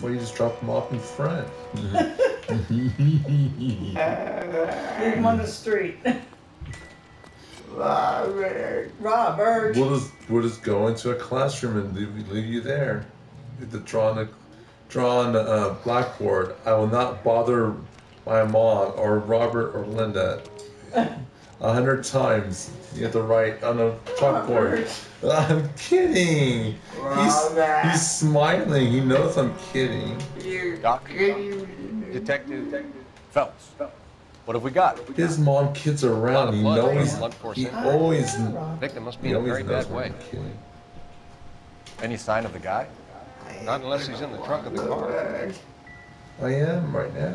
why you just drop him off in front. Leave him on the street. Robert. Robert. We'll just go into a classroom and leave you there. Draw on a blackboard. I will not bother my mom or Robert or Linda 100 times. You have to write on a chalkboard. I'm kidding. He's smiling. He knows I'm kidding. Doc, Detective Phelps. What have we got? His mom kids around. He always. Victim must be in a very bad way. Any sign of the guy? Not unless he's in the trunk of the car. I am right now.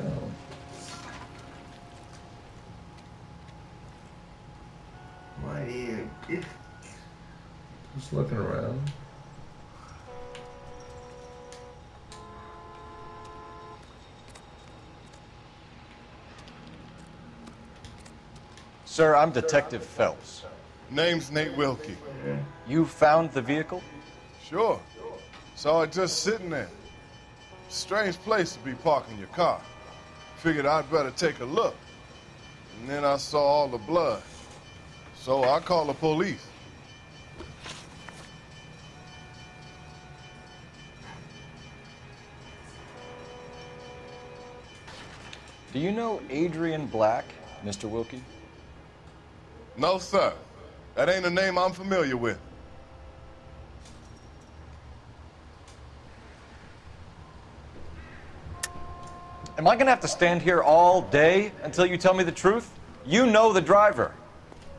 What are you? Just looking around. Sir, I'm Detective Phelps. Name's Nate Wilkie. You found the vehicle? Sure. Saw it just sitting there. Strange place to be parking your car. Figured I'd better take a look. And then I saw all the blood. So I called the police. Do you know Adrian Black, Mr. Wilkie? No, sir. That ain't a name I'm familiar with. Am I gonna have to stand here all day until you tell me the truth? You know the driver.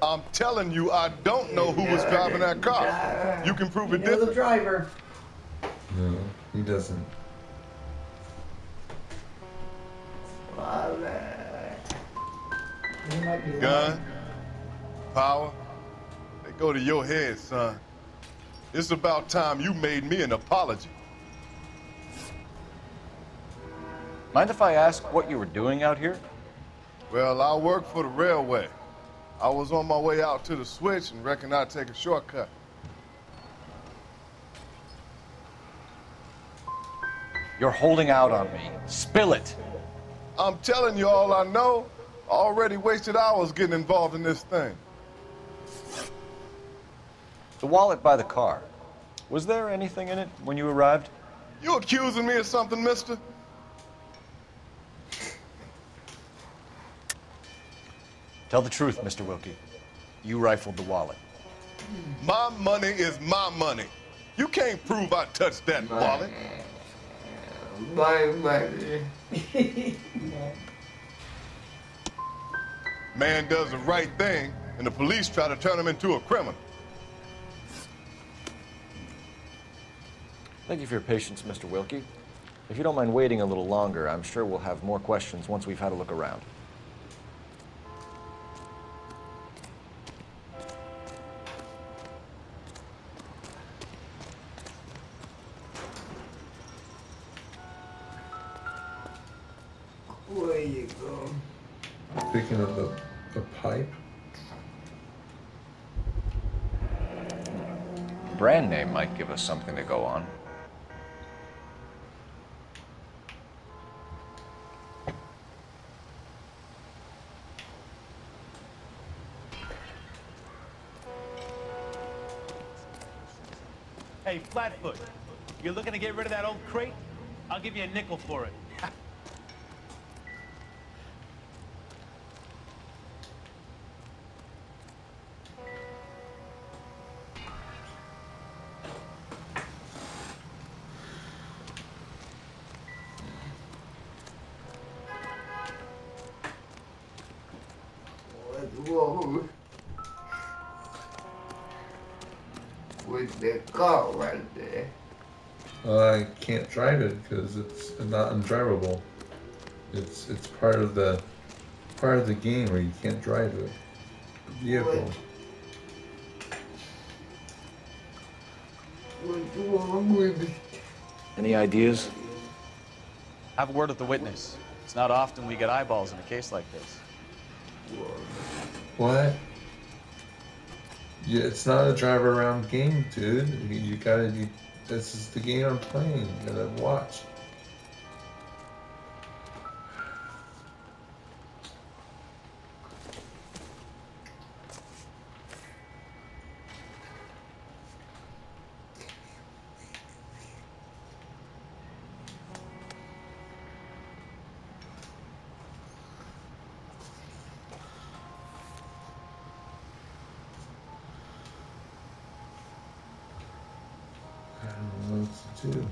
I'm telling you, I don't know who was driving that car. You can prove it You know the different. driver. No, he doesn't. He might be lying. Gun, power, they go to your head, son. It's about time you made me an apology. Mind if I ask what you were doing out here? Well, I work for the railway. I was on my way out to the switch and reckoned I'd take a shortcut. You're holding out on me. Spill it. I'm telling you all I know. I already wasted hours getting involved in this thing. The wallet by the car. Was there anything in it when you arrived? You accusing me of something, mister? Tell the truth, Mr. Wilkie. You rifled the wallet. My money is my money. You can't prove I touched that wallet. My money. Man does the right thing, and the police try to turn him into a criminal. Thank you for your patience, Mr. Wilkie. If you don't mind waiting a little longer, I'm sure we'll have more questions once we've had a look around. Where you go? Speaking of the pipe. Brand name might give us something to go on. Hey, Flatfoot, you're looking to get rid of that old crate? I'll give you a nickel for it. What's wrong with the car right there? I can't drive it because it's not undrivable. It's part of the game where you can't drive the vehicle. What's wrong with it? Any ideas? Have a word with the witness. It's not often we get eyeballs in a case like this. What? Yeah, it's not a drive around game, dude. You gotta. This is the game I'm playing. You gotta watch. do?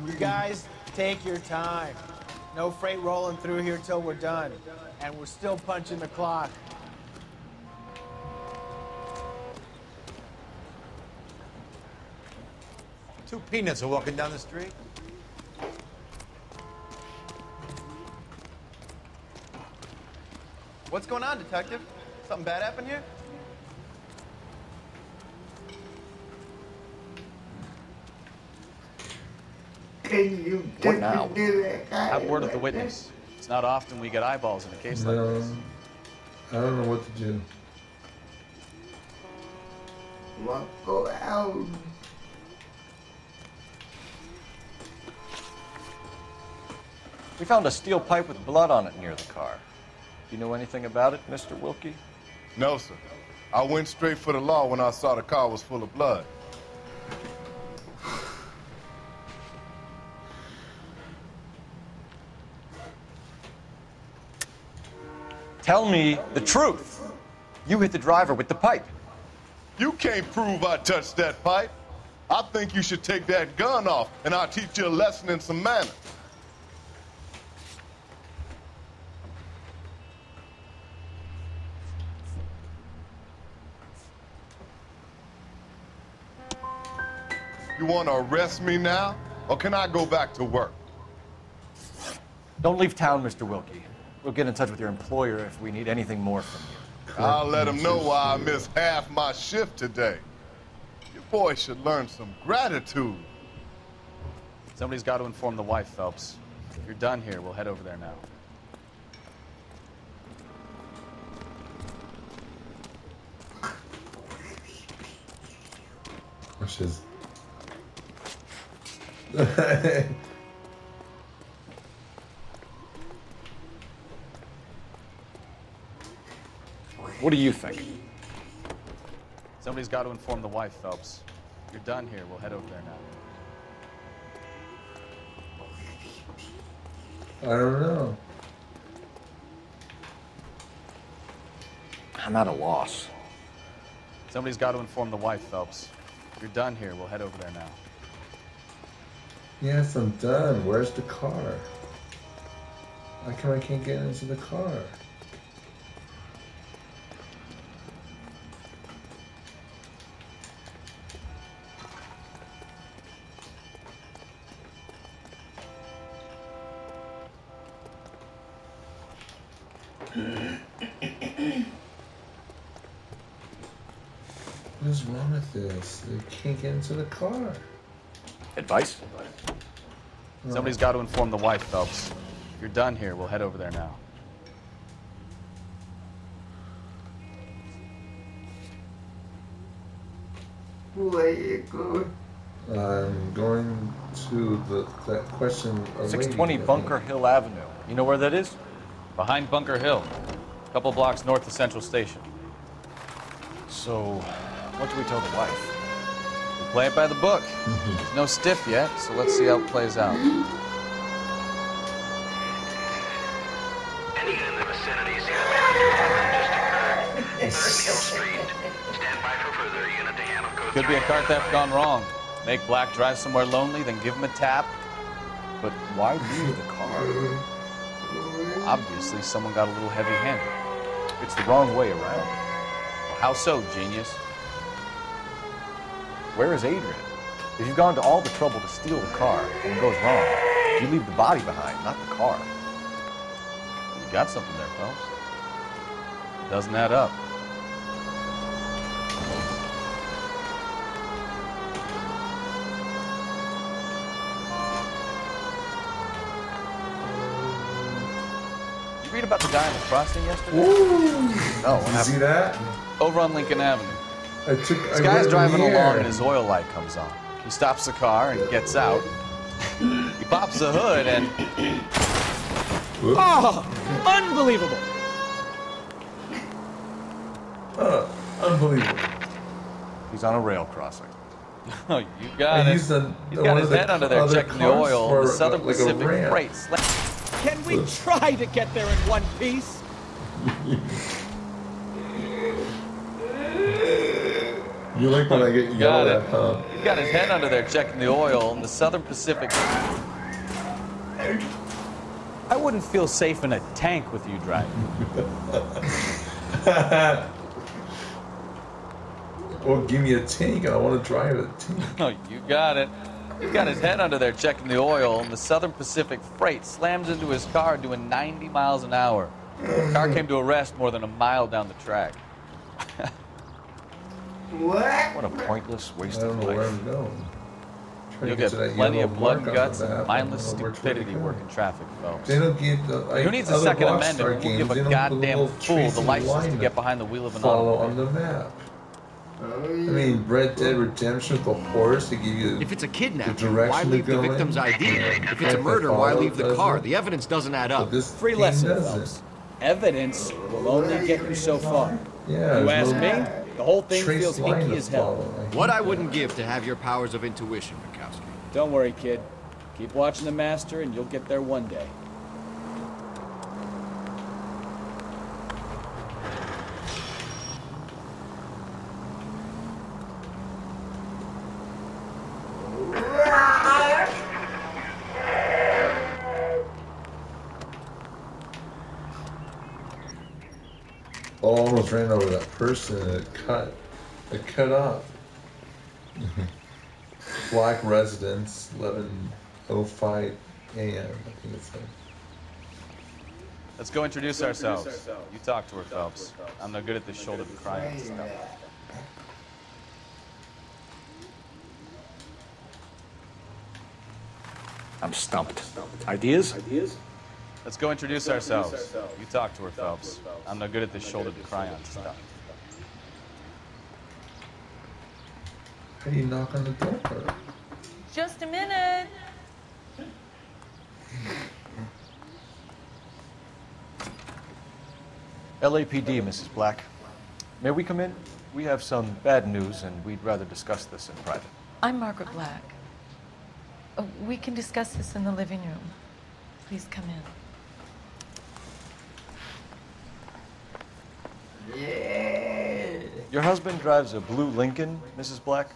You guys, take your time. No freight rolling through here till we're done. And we're still punching the clock. Two peanuts are walking down the street. What's going on, Detective? Something bad happened here? Can you What take now? me to that guy? Have word of the witness. It's not often we get eyeballs in a case like No, this. I don't know what to do. Walk go out. We found a steel pipe with blood on it near the car. Do you know anything about it, Mr. Wilkie? No, sir. I went straight for the law when I saw the car was full of blood. Tell me the truth. You hit the driver with the pipe. You can't prove I touched that pipe. I think you should take that gun off, and I'll teach you a lesson in some manners. You want to arrest me now, or can I go back to work? Don't leave town, Mr. Wilkie. We'll get in touch with your employer if we need anything more from you. I'll let him know why I missed half my shift today. Your boy should learn some gratitude. Somebody's got to inform the wife, Phelps. If you're done here, we'll head over there now. Which is. What do you think? Somebody's got to inform the wife, Phelps. If you're done here, we'll head over there now. I don't know. I'm at a loss. Somebody's got to inform the wife, Phelps. If you're done here, we'll head over there now. Yes, I'm done. Where's the car? How come I can't get into the car? What's wrong with this? I can't get into the car. Advice? Somebody's got to inform the wife, Phelps. If you're done here, we'll head over there now. Where you go? I'm going to that question. 620 Bunker Hill Avenue. You know where that is? Behind Bunker Hill, a couple blocks north of Central Station. So, what do we tell the wife? We play it by the book. There's no stiff yet, so let's see how it plays out. Any in the vicinity see the massive robbery just occurred. 30 Hill Street. Stand by for further unit to handle code. Could be a car theft gone wrong. Make Black drive somewhere lonely, then give him a tap. But why leave the car? Obviously, someone got a little heavy-handed. It's the wrong way around. How so, genius? Where is Adrian? If you've gone to all the trouble to steal the car and it goes wrong, you leave the body behind, not the car. You got something there, Phelps. It doesn't add up. You read about the guy in the crossing yesterday? Ooh! No, Did you see that? Over on Lincoln Avenue. I This guy's driving along and his oil light comes on. He stops the car and gets out. He pops the hood and... Oh, unbelievable. Unbelievable. He's on a rail crossing. Oh, you got it. He's got his head under there checking the oil. The Southern Pacific Freight. Can we try to get there in one piece? You like when I get yelled at, huh? He's got his head under there checking the oil in the Southern Pacific. I wouldn't feel safe in a tank with you driving. Well, give me a tank and I want to drive it. Oh, you got it. He's got his head under there checking the oil, and the Southern Pacific Freight slams into his car doing 90 miles an hour. The car came to a rest more than a mile down the track. What a pointless waste of life. I don't know where I'm going. You'll get plenty of blood and guts and mindless stupidity working traffic, folks. They don't give the, Who needs a Second Amendment? Who will give a goddamn fool the license to get behind the wheel of an follow automobile? on the map. I mean, Red Dead Redemption with the horse to give you. If it's a kidnapping, the why leave the victim's ID? If it's a murder, why leave the car? The evidence doesn't add up. Free lesson, folks. Evidence will only get you so far. Yeah, you ask me, the whole thing feels hinky as hell. What I wouldn't give to have your powers of intuition, Bukowski. Don't worry, kid. Keep watching the master and you'll get there one day. Oh, I almost ran over that person and it cut off. Black residence, 11:05 a.m. I think it's like. Let's go introduce ourselves. You talk to her, Phelps. I'm no good at this shoulder to cry on stuff. I'm stumped. Ideas? Let's go introduce ourselves. You talk to her, Phelps. I'm no good at this shoulder to cry on stuff. How do you knock on the door? Just a minute. LAPD, Mrs. Black. May we come in? We have some bad news, and we'd rather discuss this in private. I'm Margaret Black. We can discuss this in the living room. Please come in. Yeah. Your husband drives a blue Lincoln, Mrs. Black?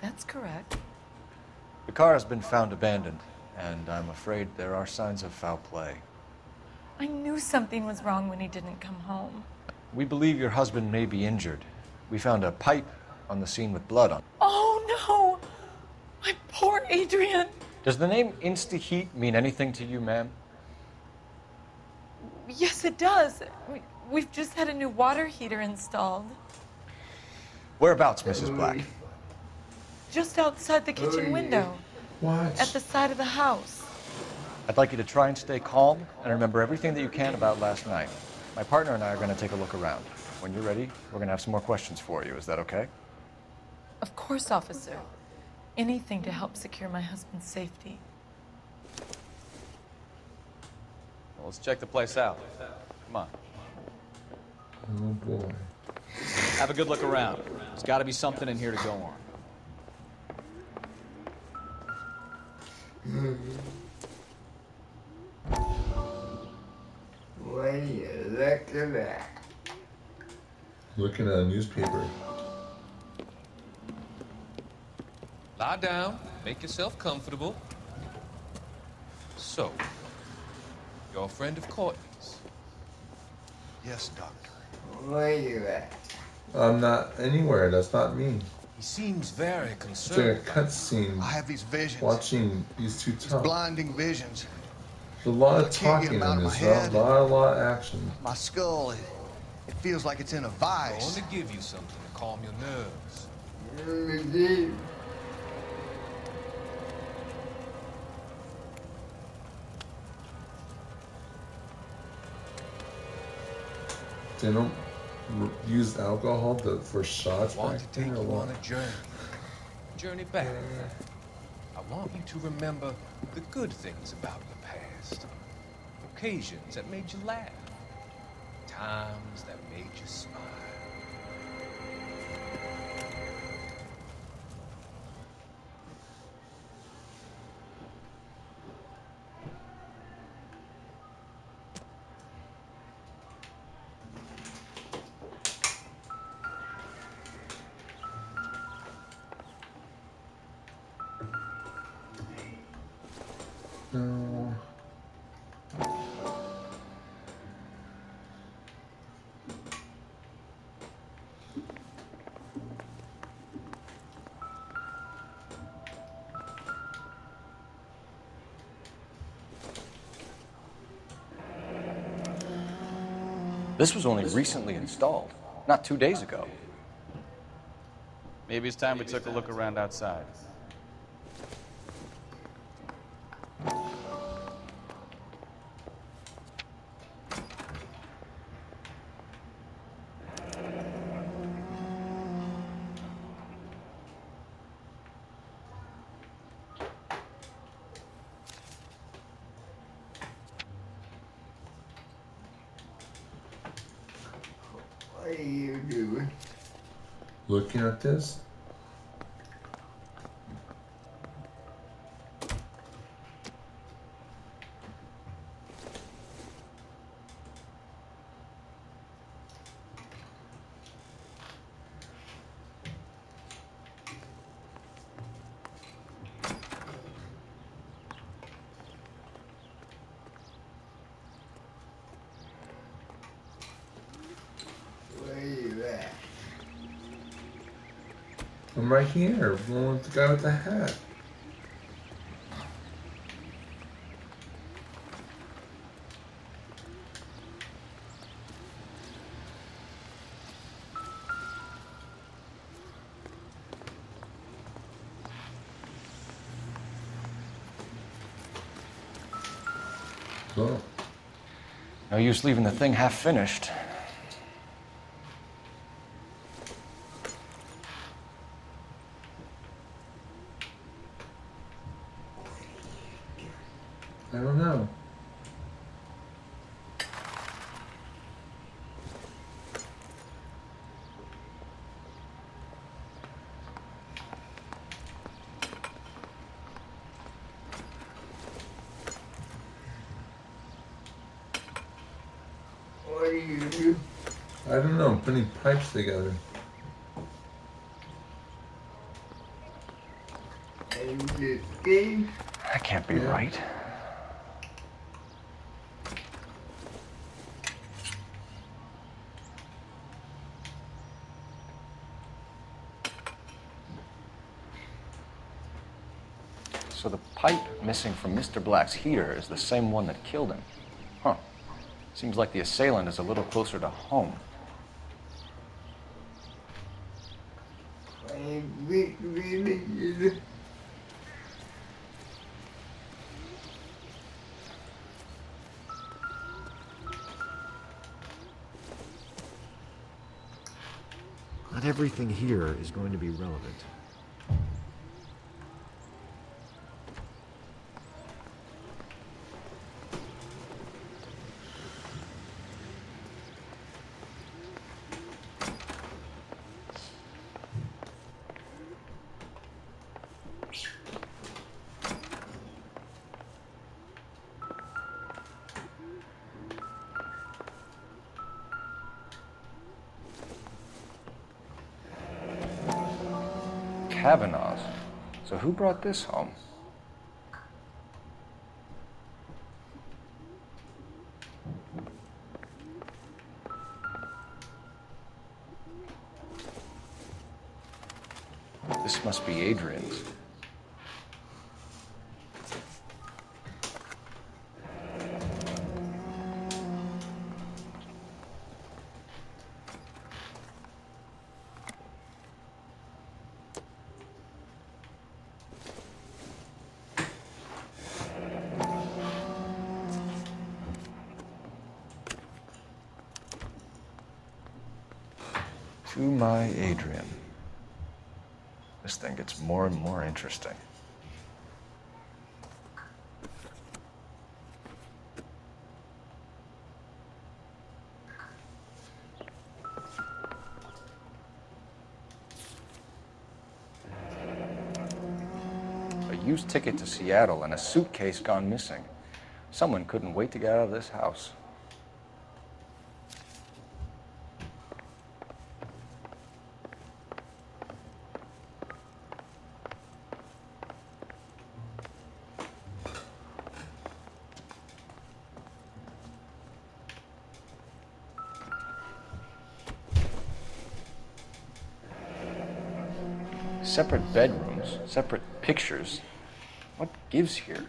That's correct. The car has been found abandoned, and I'm afraid there are signs of foul play. I knew something was wrong when he didn't come home. We believe your husband may be injured. We found a pipe on the scene with blood on it. Oh, no! My poor Adrian! Does the name Insta-Heat mean anything to you, ma'am? Yes, it does. We've just had a new water heater installed. Whereabouts, Mrs. Black? Just outside the kitchen window. What? At the side of the house. I'd like you to try and stay calm and remember everything that you can about last night. My partner and I are going to take a look around. When you're ready, we're going to have some more questions for you. Is that okay? Of course, officer. Anything to help secure my husband's safety. Well, let's check the place out. Come on. Oh boy. Have a good look around. There's got to be something in here to go on. What are you looking at? Looking at a newspaper. Lie down, make yourself comfortable. So, you're a friend of Courtney's? Yes, Doctor. Where you at? I'm not anywhere. That's not me. He seems very It's concerned. like a cutscene. I have these visions. Watching these two These talk. blinding visions. There's a lot I of can't get talking 'em out in of this. my head. A lot of action. My skull, it feels like it's in a I vice. want to give you something to calm your nerves. They don't use alcohol for shots I want back to take then, or you what? on a journey. journey back. I want you to remember the good things about your past. Occasions that made you laugh. Times that made you smile. No. This was only recently installed, not 2 days ago. Maybe it's time we took a look around outside. What are you doing? Looking at this? Where you at? I'm right here. One with the guy with the hat. Oh. No use leaving the thing half finished. I don't know. What do you do? I don't know. I'm putting pipes together. And this game? That can't be Yeah. right. So the pipe missing from Mr. Black's heater is the same one that killed him. Huh. Seems like the assailant is a little closer to home. Not everything here is going to be relevant. Kavanaugh's. So who brought this home? This must be Adrian's. To my Adrian. This thing gets more and more interesting. A used ticket to Seattle and a suitcase gone missing. Someone couldn't wait to get out of this house. Separate bedrooms, separate pictures. What gives here?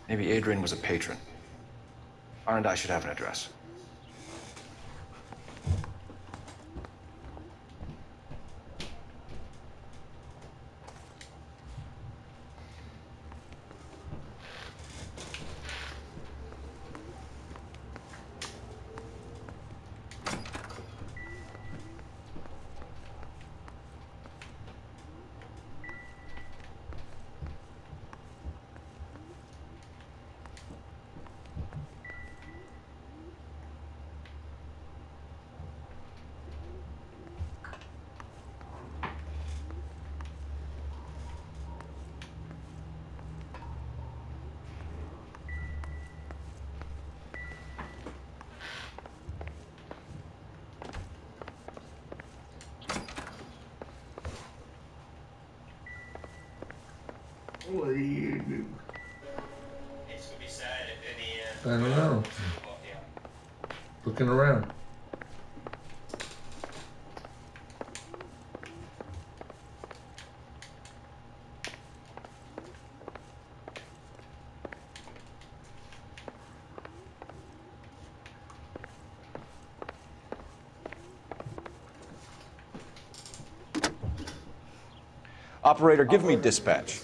Maybe Adrian was a patron. R and I should have an address. What do you do? It's gonna be sad if in I the end. don't know. Looking around. Operator, give me dispatch.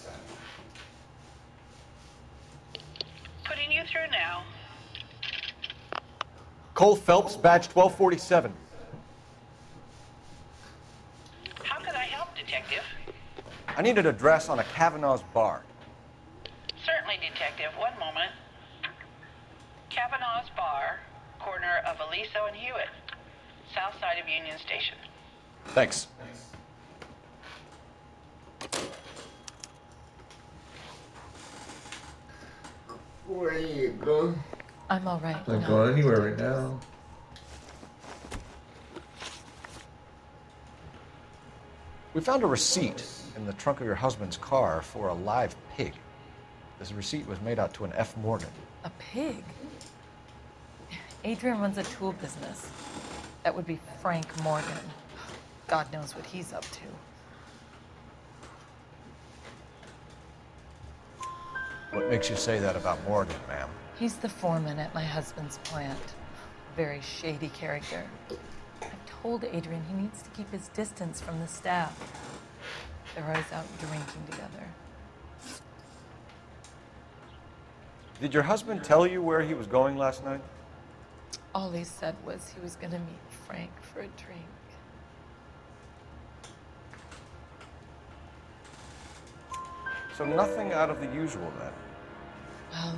Putting you through now. Cole Phelps, badge 1247. How can I help, Detective? I need an address on a Kavanaugh's bar. Certainly, Detective. One moment. Kavanaugh's Bar, corner of Aliso and Hewitt, south side of Union Station. Thanks. Where you go? I'm all right. Not going anywhere right now. We found a receipt in the trunk of your husband's car for a live pig. This receipt was made out to an F. Morgan. A pig? Adrian runs a tool business. That would be Frank Morgan. God knows what he's up to. What makes you say that about Morgan, ma'am? He's the foreman at my husband's plant. Very shady character. I've told Adrian he needs to keep his distance from the staff. They're always out drinking together. Did your husband tell you where he was going last night? All he said was he was gonna meet Frank for a drink. So nothing out of the usual then? Well,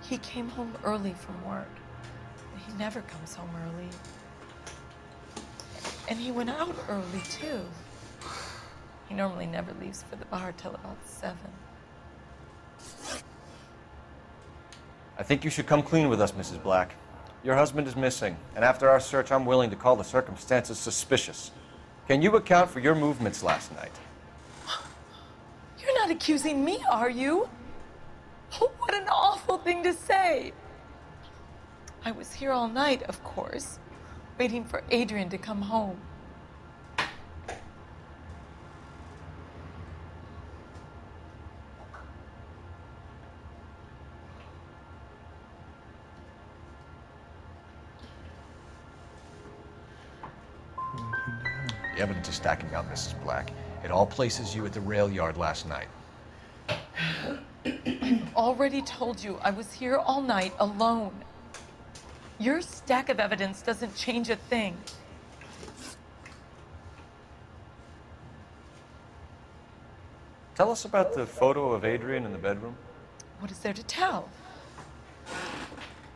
he came home early from work. He never comes home early. And he went out early, too. He normally never leaves for the bar till about 7. I think you should come clean with us, Mrs. Black. Your husband is missing, and after our search, I'm willing to call the circumstances suspicious. Can you account for your movements last night? You're not accusing me, are you? Oh, what an awful thing to say. I was here all night, of course, waiting for Adrian to come home. The evidence is stacking up, Mrs. Black. It all places you at the rail yard last night. Already told you I was here all night alone. Your stack of evidence doesn't change a thing. Tell us about the photo of Adrian in the bedroom. What is there to tell?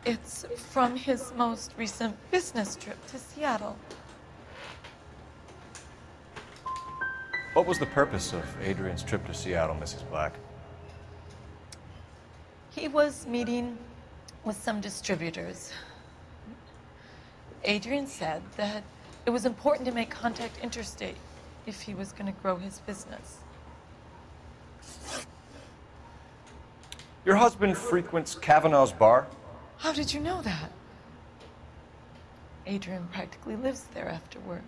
It's from his most recent business trip to Seattle. What was the purpose of Adrian's trip to Seattle, Mrs. Black? He was meeting with some distributors. Adrian said that it was important to make contact interstate if he was going to grow his business. Your husband frequents Kavanaugh's bar? How did you know that? Adrian practically lives there after work.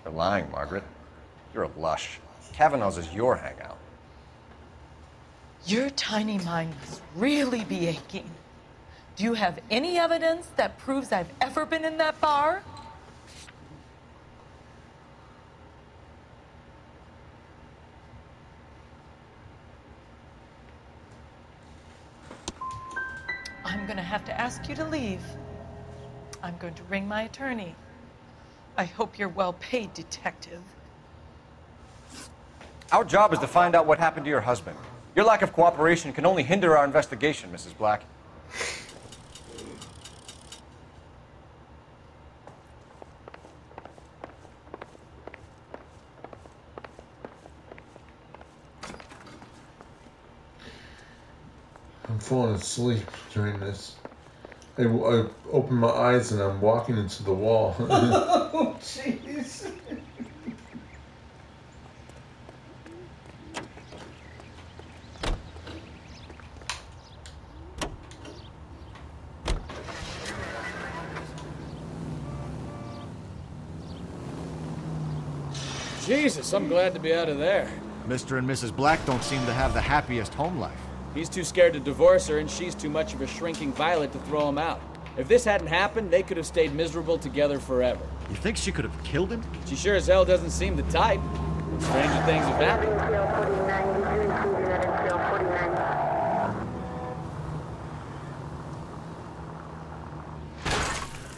You're lying, Margaret. You're a lush. Kavanaugh's is your hangout. Your tiny mind must really be aching. Do you have any evidence that proves I've ever been in that bar? I'm going to have to ask you to leave. I'm going to ring my attorney. I hope you're well paid, detective. Our job is to find out what happened to your husband. Your lack of cooperation can only hinder our investigation, Mrs. Black. I'm falling asleep during this. I open my eyes and I'm walking into the wall. Oh, jeez. Jesus, I'm glad to be out of there. Mr. and Mrs. Black don't seem to have the happiest home life. He's too scared to divorce her, and she's too much of a shrinking violet to throw him out. If this hadn't happened, they could have stayed miserable together forever. You think she could have killed him? She sure as hell doesn't seem the type. But stranger things have happened.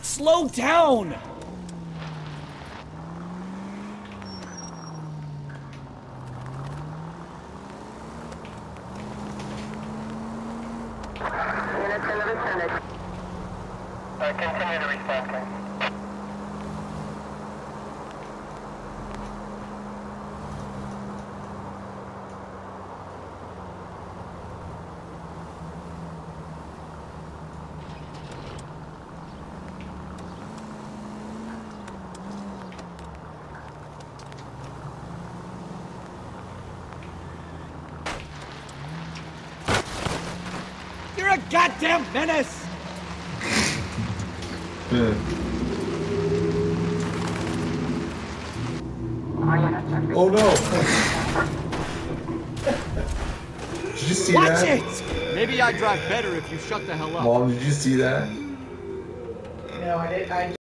Slow down! Continue to respond, please. You're a goddamn menace! Oh no! Did you see Watch that? it! Maybe I'd drive better if you shut the hell up. Mom, did you see that? No, I didn't.